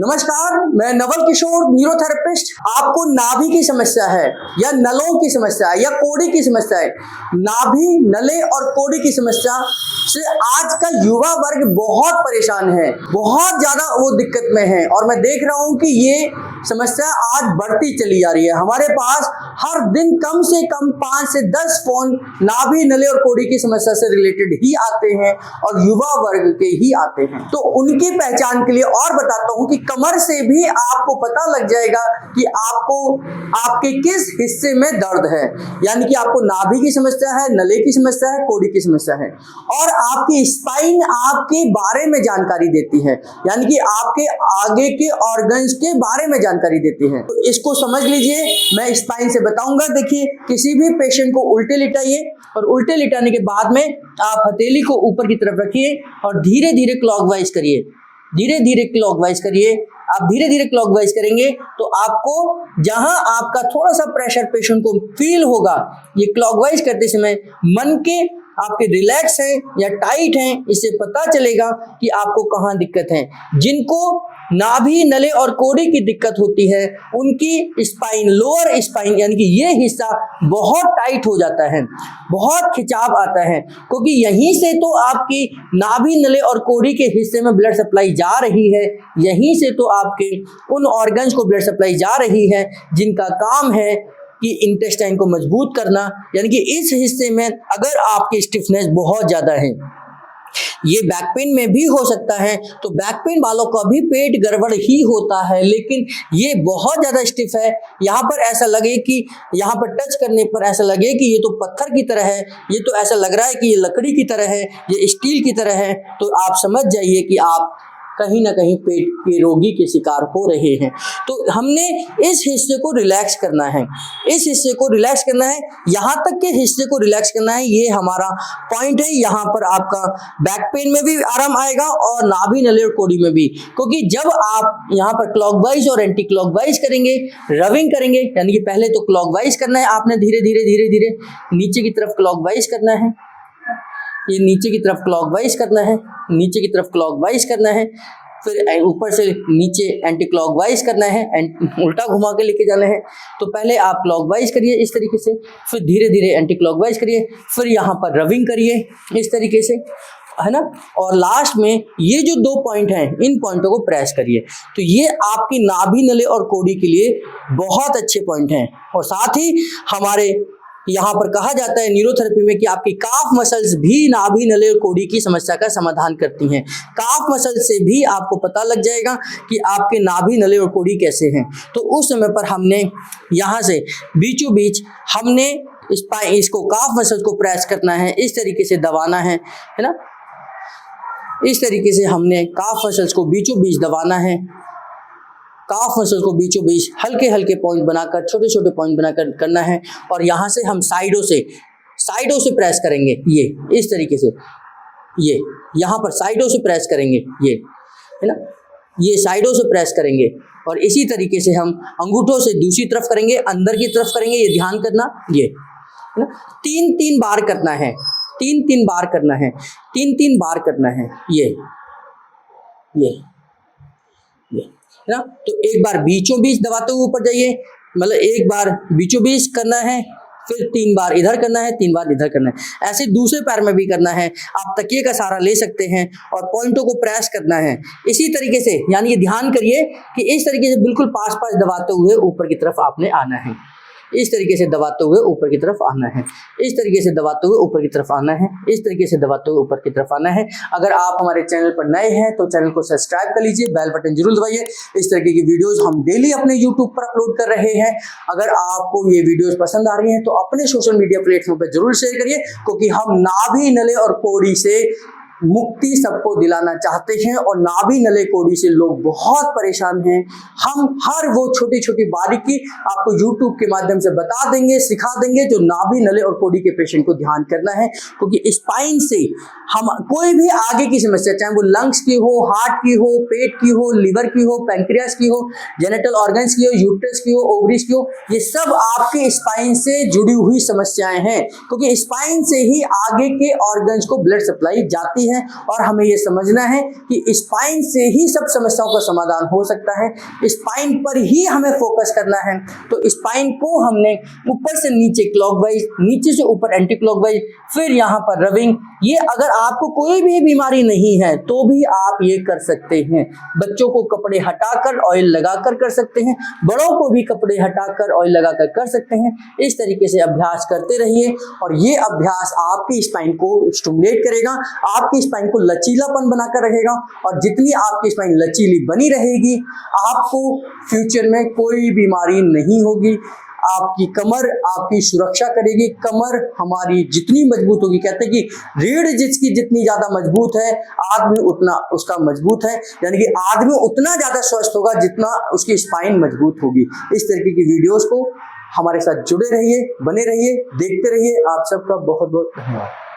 नमस्कार, मैं नवल किशोर, न्यूरोथेरेपिस्ट। आपको नाभि की समस्या है या नलों की समस्या है या कोड़ी की समस्या है, नाभि, नले और कोड़ी की समस्या से आज का युवा वर्ग बहुत परेशान है, बहुत ज्यादा वो दिक्कत में है। और मैं देख रहा हूं कि ये समस्या आज बढ़ती चली जा रही है। हमारे पास हर दिन कम से कम 5 से 10 फोन नाभि, नले और कोड़ी की समस्या से रिलेटेड ही आते हैं और युवा वर्ग के ही आते हैं। तो उनकी पहचान के लिए और बताता हूं कि कमर से भी आपको पता लग जाएगा कि आपको आपके किस हिस्से में दर्द है, यानी कि आपको नाभि की समस्या है, नले की समस्या है, कोड़ी की समस्या है। और आपकी स्पाइन आपके बारे में जानकारी देती है, यानी कि आपके आगे के ऑर्गन्स के बारे में जानकारी देती है। तो इसको समझ लीजिए, मैं स्पाइन से बताऊंगा। देखिए, किसी भी पेशेंट को उल्टे लिटाइए और उल्टे लिटाने के बाद में आप हथेली को ऊपर की तरफ रखिए और धीरे धीरे क्लॉकवाइज करिए, धीरे धीरे क्लॉकवाइज करिए। आप धीरे धीरे क्लॉकवाइज करेंगे तो आपको जहां आपका थोड़ा सा प्रेशर पेशेंट को फील होगा, ये क्लॉकवाइज करते समय मन के आपके रिलैक्स हैं या टाइट हैं, इससे पता चलेगा कि आपको कहाँ दिक्कत है। जिनको नाभि, नले और कोड़ी की दिक्कत होती है, उनकी स्पाइन, लोअर स्पाइन यानी कि ये हिस्सा बहुत टाइट हो जाता है, बहुत खिंचाव आता है, क्योंकि यहीं से तो आपकी नाभि, नले और कोड़ी के हिस्से में ब्लड सप्लाई जा रही है, यहीं से तो आपके उन ऑर्गन्स को ब्लड सप्लाई जा रही है जिनका काम है कि इंटेस्टाइन को मजबूत करना। यानी कि इस हिस्से में अगर आपकी स्टिफनेस बहुत ज्यादा है, ये बैक पेन में भी हो सकता है, तो बैक पेन वालों का भी पेट गड़बड़ ही होता है। लेकिन ये बहुत ज्यादा स्टिफ है, यहाँ पर ऐसा लगे कि यहाँ पर टच करने पर ऐसा लगे कि ये तो पत्थर की तरह है, ये तो ऐसा लग रहा है कि ये लकड़ी की तरह है, ये स्टील की तरह है, तो आप समझ जाइए कि आप कहीं ना कहीं पेट के रोगी के शिकार हो रहे हैं। तो हमने इस हिस्से को रिलैक्स करना है, इस हिस्से को रिलैक्स करना है, यहाँ तक के हिस्से को रिलैक्स करना है। ये हमारा पॉइंट है। यहाँ पर आपका बैक पेन में भी आराम आएगा और नाभि, नले और कोड़ी में भी, क्योंकि जब आप यहाँ पर क्लॉकवाइज और एंटी क्लॉकवाइज करेंगे, रबिंग करेंगे, यानी कि पहले तो क्लॉकवाइज करना है आपने, धीरे धीरे धीरे धीरे नीचे की तरफ क्लॉकवाइज करना है, ये नीचे की तरफ क्लॉकवाइज करना है, नीचे की तरफ क्लॉकवाइज करना है, फिर ऊपर से नीचे एंटी क्लॉकवाइज करना है, उल्टा घुमा के लेके जाना है। तो पहले आप क्लॉकवाइज करिए इस तरीके से, फिर धीरे धीरे एंटी क्लॉकवाइज करिए, फिर यहाँ पर रबिंग करिए इस तरीके से, है ना। और लास्ट में ये जो 2 पॉइंट हैं, इन पॉइंटों को प्रेस करिए। तो ये आपकी नाभि, नले और कोड़ी के लिए बहुत अच्छे पॉइंट हैं। और साथ ही हमारे यहाँ पर कहा जाता है न्यूरोथेरेपी में कि आपकी काफ मसल्स भी नाभि, नले और कोड़ी की समस्या का समाधान करती हैं। काफ मसल से भी आपको पता लग जाएगा कि आपके नाभि, नले और कोड़ी कैसे हैं। तो उस समय पर हमने यहाँ से बीचों बीच हमने इसको काफ मसल को प्रेस करना है, इस तरीके से दबाना है ना। इस तरीके से हमने काफ मसल्स को बीचों बीच दबाना है, काफ मसल को बीचों बीच हल्के हल्के पॉइंट बनाकर, छोटे छोटे पॉइंट बनाकर करना है। और यहाँ से हम साइडों से प्रेस करेंगे, ये इस तरीके से, ये यहाँ पर साइडों से प्रेस करेंगे, ये है ना, ये साइडों से प्रेस करेंगे। और इसी तरीके से हम अंगूठों से दूसरी तरफ करेंगे, अंदर की तरफ करेंगे, ये ध्यान करना, ये है ना। 3-3 बार करना है, 3-3 बार करना है, 3-3 बार करना है, ये है ना। तो एक बार बीचों बीच दबाते हुए ऊपर जाइए, मतलब एक बार बीचों बीच करना है, फिर 3 बार इधर करना है, 3 बार इधर करना है। ऐसे दूसरे पैर में भी करना है। आप तकिए का सहारा ले सकते हैं और पॉइंटों को प्रेस करना है इसी तरीके से। यानी ये ध्यान करिए कि इस तरीके से बिल्कुल पास दबाते हुए ऊपर की तरफ आपने आना है, इस तरीके से दबाते हुए ऊपर की तरफ आना है, इस तरीके से दबाते हुए ऊपर की तरफ आना है, इस तरीके से दबाते हुए ऊपर की तरफ आना है। अगर आप हमारे चैनल पर नए हैं तो चैनल को सब्सक्राइब कर लीजिए, बेल बटन जरूर दबाइए। इस तरीके की वीडियोस हम डेली अपने यूट्यूब पर अपलोड कर रहे हैं। अगर आपको ये वीडियोस पसंद आ रही हैं तो अपने सोशल मीडिया प्लेटफॉर्म पर जरूर शेयर करिए, क्योंकि हम नाभि, नले और कोड़ी से मुक्ति सबको दिलाना चाहते हैं। और नाभि, नले, कोड़ी से लोग बहुत परेशान हैं। हम हर वो छोटी छोटी बारीकी आपको YouTube के माध्यम से बता देंगे, सिखा देंगे, जो नाभि, नले और कोड़ी के पेशेंट को ध्यान करना है। क्योंकि स्पाइन से हम कोई भी आगे की समस्या, चाहे वो लंग्स की हो, हार्ट की हो, पेट की हो, लिवर की हो, पैंक्रियास की हो, जेनिटल ऑर्गन्स की हो, यूट्रस की हो, ओवरीज की हो, ये सब आपके स्पाइन से जुड़ी हुई समस्याएं हैं। क्योंकि स्पाइन से ही आगे के ऑर्गन्स को ब्लड सप्लाई जाती है। होती है और हमें ये समझना है कि स्पाइन से ही सब समस्याओं का समाधान हो सकता है। स्पाइन पर ही हमें फोकस करना है। तो स्पाइन को हमने ऊपर से नीचे क्लॉकवाइज, नीचे से ऊपर एंटी क्लॉकवाइज, फिर यहाँ पर रबिंग। ये अगर आपको कोई भी बीमारी नहीं है तो भी आप ये कर सकते हैं। बच्चों को कपड़े हटाकर ऑयल लगाकर कर सकते हैं, बड़ों को भी कपड़े हटाकर ऑयल लगाकर कर सकते हैं। इस तरीके से अभ्यास करते रहिए और ये अभ्यास आपकी स्पाइन को स्टिमुलेट करेगा, आपकी स्पाइन को लचीलापन बनाकर रखेगा और जितनी आपकी स्पाइन लचीली बनी रहेगी, आपको फ्यूचर में कोई बीमारी नहीं होगी। आपकी कमर आपकी सुरक्षा करेगी। कमर हमारी जितनी मजबूत होगी, कहते हैं कि रीढ़ जिसकी जितनी ज्यादा मजबूत है, आदमी उतना उसका मजबूत है, यानी कि आदमी उतना ज्यादा स्वस्थ होगा जितना उसकी स्पाइन मजबूत होगी। इस तरीके की वीडियोस को हमारे साथ जुड़े रहिए, बने रहिए, देखते रहिए। आप सबका बहुत बहुत धन्यवाद।